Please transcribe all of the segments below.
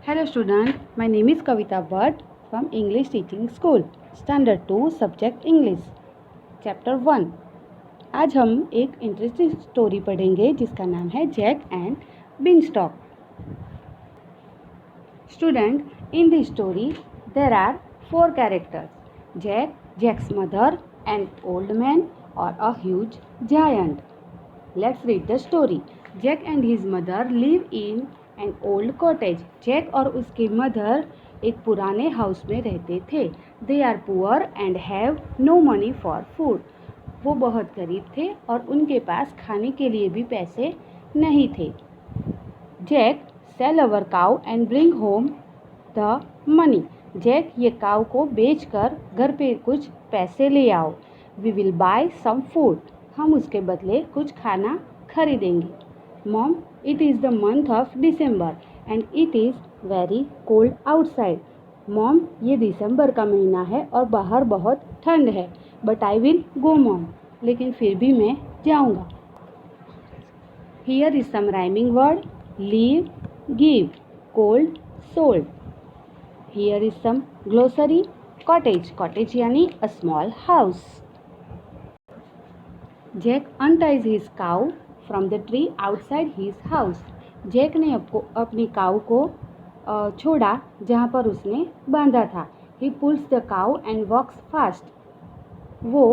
Hello student, my name is Kavita Bhatt from English Teaching School, Standard 2, Subject English, Chapter 1. आज हम एक interesting story पढ़ेंगे जिसका नाम है Jack and beanstalk. Student, in this story there are 4 characters: Jack, Jack's mother, an old man or a huge giant. Let's read the story. Jack and his mother live in an old cottage. Jack और उसकी mother एक पुराने house में रहते थे. They are poor and have no money for food. वो बहुत गरीब थे और उनके पास खाने के लिए भी पैसे नहीं थे. Jack, sell our cow and bring home the money. Jack, ये काऊ को बेचकर घर पे कुछ पैसे ले आओ. We will buy some food. हम उसके बदले कुछ खाना खरीदेंगे. Mom, it is the month of December and it is very cold outside. Mom, ये दिसंबर का महीना है और बाहर बहुत ठंड है. But I will go, Mom. लेकिन फिर भी मैं जाऊंगा. Here is some rhyming word: leave, give, cold, sold. Here is some glossary: cottage, cottage यानी a small house. Jack unties his cow from the tree outside his house. Jack ने अपनी काऊ को छोड़ा जहाँ पर उसने बांधा था. He pulls the cow and walks fast. वो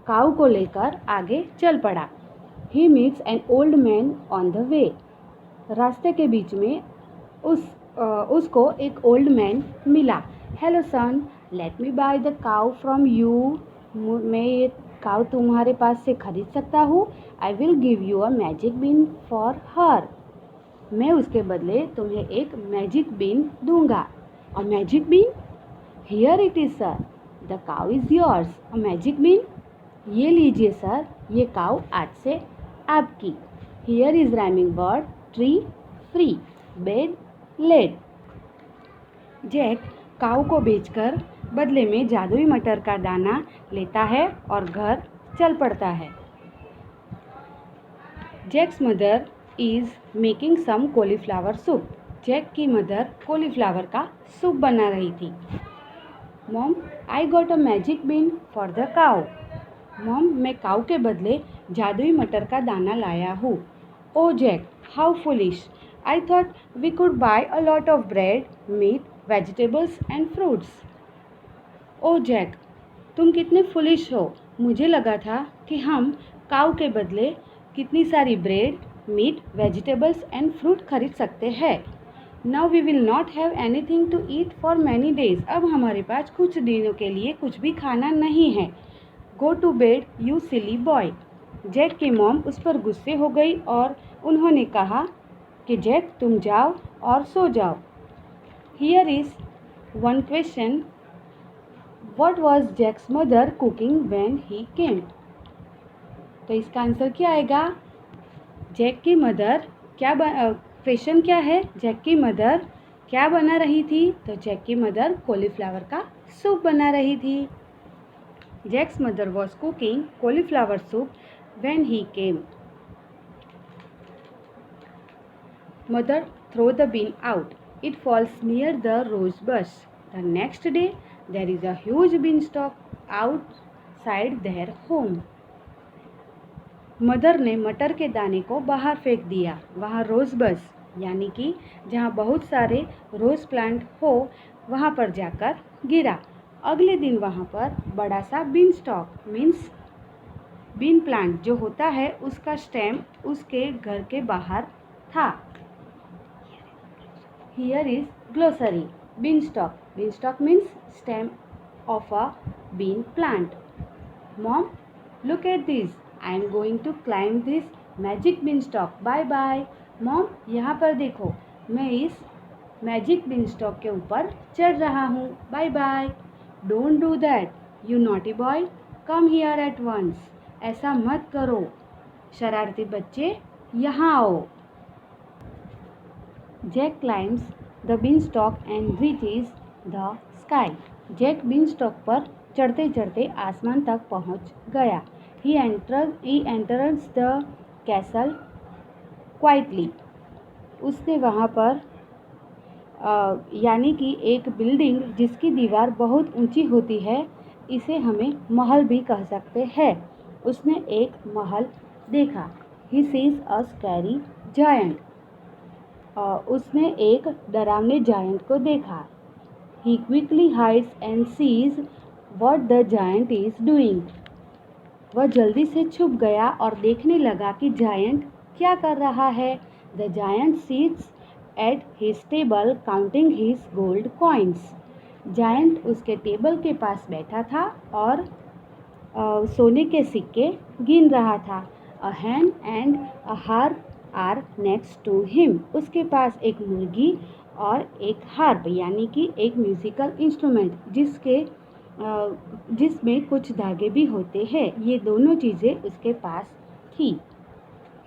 काऊ को लेकर आगे चल पड़ा. He meets an old man on the way. रास्ते के बीच में उसको एक ओल्ड मैन मिला. Hello son, let me buy the cow from you. मैं ये काऊ तुम्हारे पास से खरीद सकता हूँ. I will give you a magic bean for her. मैं उसके बदले तुम्हें एक मैजिक बीन दूंगा. A magic bean? Here it is sir. The cow is yours. A magic bean? ये लीजिए सर, ये काऊ आज से आपकी. Here is rhyming word: tree, free, bed, lead. Jack cow को बेचकर बदले में जादुई मटर का दाना लेता है और घर चल पड़ता है. Jack's mother is making some cauliflower soup. Jack की मदर कॉलीफ्लावर का सूप बना रही थी. Mom, I got a magic bean for the cow. Mom, मैं काऊ के बदले जादुई मटर का दाना लाया हूँ. Oh Jack, how foolish. I thought we could buy a lot of bread, meat, vegetables and fruits. Oh Jack, तुम कितने फुलिश हो. मुझे लगा था कि हम काऊ के बदले कितनी सारी bread, meat, vegetables and fruit खरीद सकते हैं. Now we will not have anything to eat for many days. अब हमारे पास कुछ दिनों के लिए कुछ भी खाना नहीं है. Go to bed you silly boy. Jack की मॉम उस पर गुस्से हो गई और उन्होंने कहा कि जैक तुम जाओ और सो जाओ. Here is one question: What was Jack's mother cooking when he came? तो इसका आंसर क्या आएगा? जैक की मदर क्वेश्चन क्या है? जैक की मदर क्या बना रही थी? तो जैक की मदर कॉलीफ्लावर का सूप बना रही थी. Jack's mother was cooking cauliflower soup when he came. Mother throw the bean out. It falls near the rose bush. The next day there is a huge beanstalk outside their home. Mother ने मटर के दाने को बाहर फेंक दिया. वहाँ रोज बस यानी कि जहाँ बहुत सारे रोज प्लांट हो वहाँ पर जाकर गिरा. अगले दिन वहाँ पर बड़ा सा beanstalk means bean plant जो होता है उसका स्टेम उसके घर के बाहर था. Here is glossary: beanstalk. Beanstalk means stem of a bean plant. Mom, look at this. I am going to climb this magic beanstalk. Bye bye. Mom, यहाँ पर देखो, मैं इस मैजिक beanstalk के ऊपर चढ़ रहा हूँ. Bye bye. Don't do that, you naughty boy. Come here at once. ऐसा मत करो, शरारती बच्चे, यहाँ आओ. Jack climbs the beanstalk and reaches the sky. Jack beanstalk पर चढ़ते चढ़ते आसमान तक पहुंच गया. He enters the castle quietly. उसने वहाँ पर यानी कि एक बिल्डिंग जिसकी दीवार बहुत ऊंची होती है, इसे हमें महल भी कह सकते हैं। उसने एक महल देखा। He sees a scary giant. उसने एक डरावने जायंट को देखा। He quickly hides and sees what the giant is doing. वह जल्दी से छुप गया और देखने लगा कि जायंट क्या कर रहा है। The giant seats at his table counting his gold coins. Giant उसके टेबल के पास बैठा था और सोने के सिक्के गिन रहा था। A hen and a harp are next to him. उसके पास एक मुर्गी और एक हार्प यानी कि एक म्यूजिकल इंस्ट्रूमेंट जिसमें कुछ धागे भी होते हैं, ये दोनों चीज़ें उसके पास थी।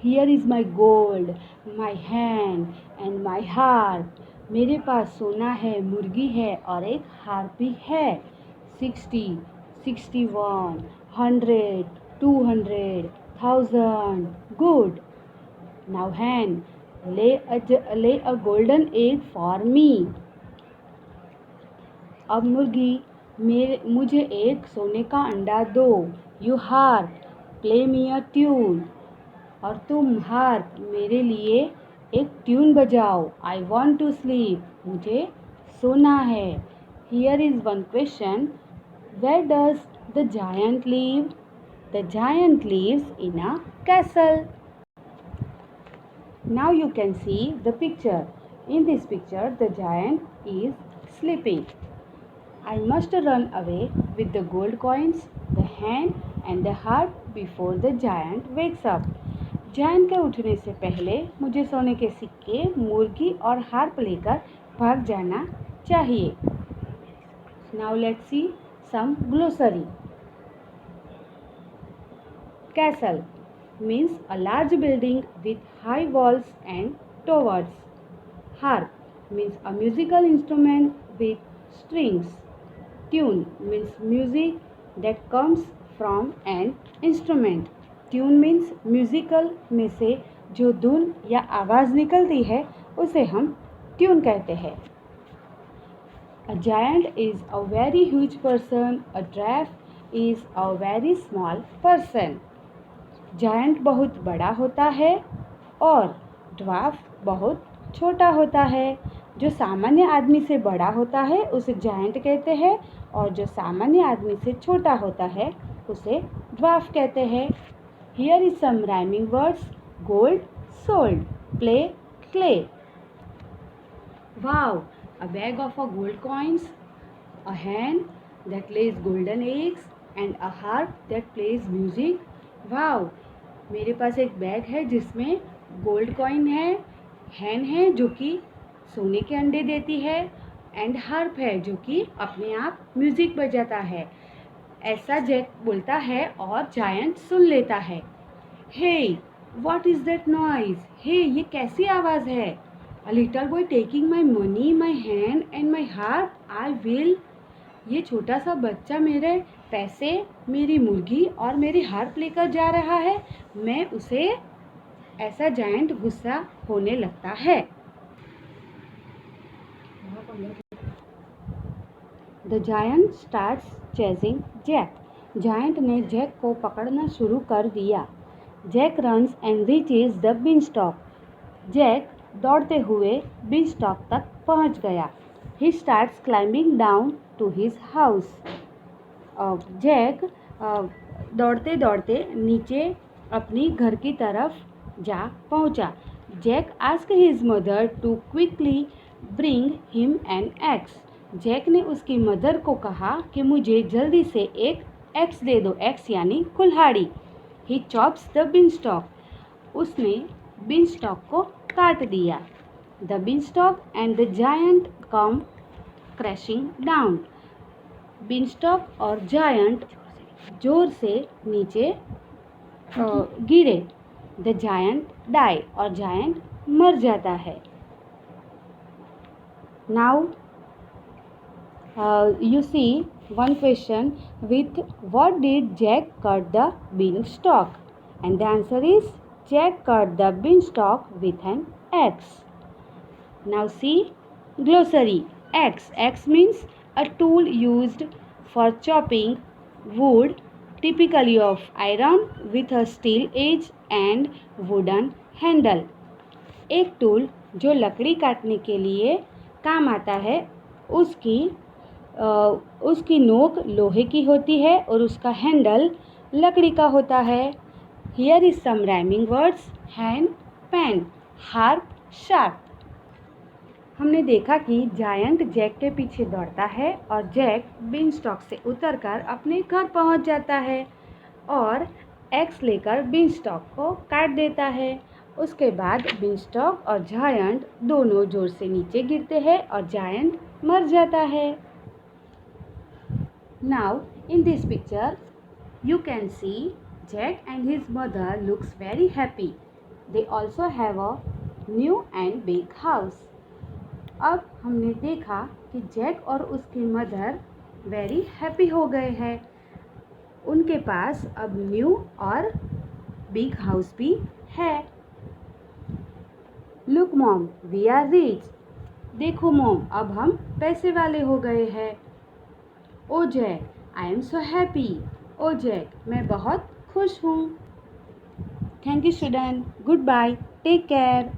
Here is my gold, my Hahn and my harp. मेरे पास सोना है, मुर्गी है और एक हार्प भी है। 60, 61, 100, 200, 1000, good. Now hen, lay a golden egg for me। अब मुर्गी, मुझे एक सोने का अंडा दो। You harp, play me a tune. और तुम हार्प, मेरे लिए एक ट्यून बजाओ। आई वॉन्ट टू स्लीप, मुझे सोना है। Here is one question, where does the giant live? The giant lives in a castle. Now you can see the picture. In this picture, the giant is sleeping. I must run away with the gold coins, the hen and the harp before the giant wakes up. Giant के उठने से पहले मुझे सोने के सिक्के, मुर्गी और हार्प लेकर भाग जाना चाहिए। Now let's see some glossary. Castle means a large building with high walls and towers. Harp means a musical instrument with strings. Tune means music that comes from an instrument. Tune means musical में से जो धुन या आवाज़ निकलती है उसे हम ट्यून कहते हैं। A giant is a very huge person. A dwarf is a very small person. Giant बहुत बड़ा होता है और ड्वार्फ बहुत छोटा होता है। जो सामान्य आदमी से बड़ा होता है उसे जायंट कहते हैं और जो सामान्य आदमी से छोटा होता है उसे ड्वार्फ कहते हैं। Here is some rhyming words, gold, sold, play, clay. Wow, a bag of a gold coins, a hen that lays golden eggs and a harp that plays music. वाव, मेरे पास एक बैग है जिसमें गोल्ड कॉइन है, हैन है जो कि सोने के अंडे देती है एंड हार्प है जो कि अपने आप म्यूजिक बजाता है। ऐसा जैक बोलता है और जायंट सुन लेता है। हे, व्हाट इज दैट नॉइज? हे, ये कैसी आवाज़ है? A little boy taking my money, my hand and my harp, I will. ये छोटा सा बच्चा मेरे पैसे, मेरी मुर्गी और मेरी हार्प लेकर जा रहा है, मैं उसे। ऐसा जायंट गुस्सा होने लगता है। The giant starts chasing Jack. Giant ने जैक को पकड़ना शुरू कर दिया। Jack runs and reaches the beanstalk. Jack दौड़ते हुए बीनस्टॉक तक पहुंच गया। He starts climbing down to his house. Jack दौड़ते दौड़ते नीचे अपनी घर की तरफ जा पहुंचा। Jack ask his mother to quickly bring him an axe. Jack ने उसकी मदर को कहा कि मुझे जल्दी से एक एक्स दे दो। एक्स यानी कुल्हाड़ी। ही चॉप्स द बीनस्टॉक। उसने बीनस्टॉक को काट दिया। The beanstalk and the giant come crashing down. Beanstalk और जायंट जोर से नीचे गिरे। द जायंट डाई और जायंट मर जाता है। Now you see one question with what did Jack cut the beanstalk? And the answer is Jack cut the beanstalk with an axe. Now see Glossary. Axe. Axe means a tool used for chopping wood, typically of iron, with a steel edge and wooden handle. एक tool जो लकड़ी काटने के लिए काम आता है, उसकी उसकी नोक लोहे की होती है और उसका हैंडल लकड़ी का होता है. Here is some rhyming words. Hand, pen, harp, sharp. हमने देखा कि जायंट जैक के पीछे दौड़ता है और जैक बीनस्टॉक से उतरकर अपने घर पहुंच जाता है और एक्स लेकर बीनस्टॉक को काट देता है. उसके बाद बीनस्टॉक और जायंट दोनों जोर से नीचे गिरते हैं और जायंट मर जाता है. Now in this picture you can see Jack and his mother looks very happy. They also have a new and big house. अब हमने देखा कि जैक और उसकी मदर वेरी हैप्पी हो गए हैं. उनके पास अब न्यू और बिग हाउस भी है. Look mom, we are rich. देखो मॉम, अब हम पैसे वाले हो गए हैं. Oh Jack, I am so happy. Oh Jack, मैं बहुत खुश हूँ. Thank you student. Goodbye. Take care.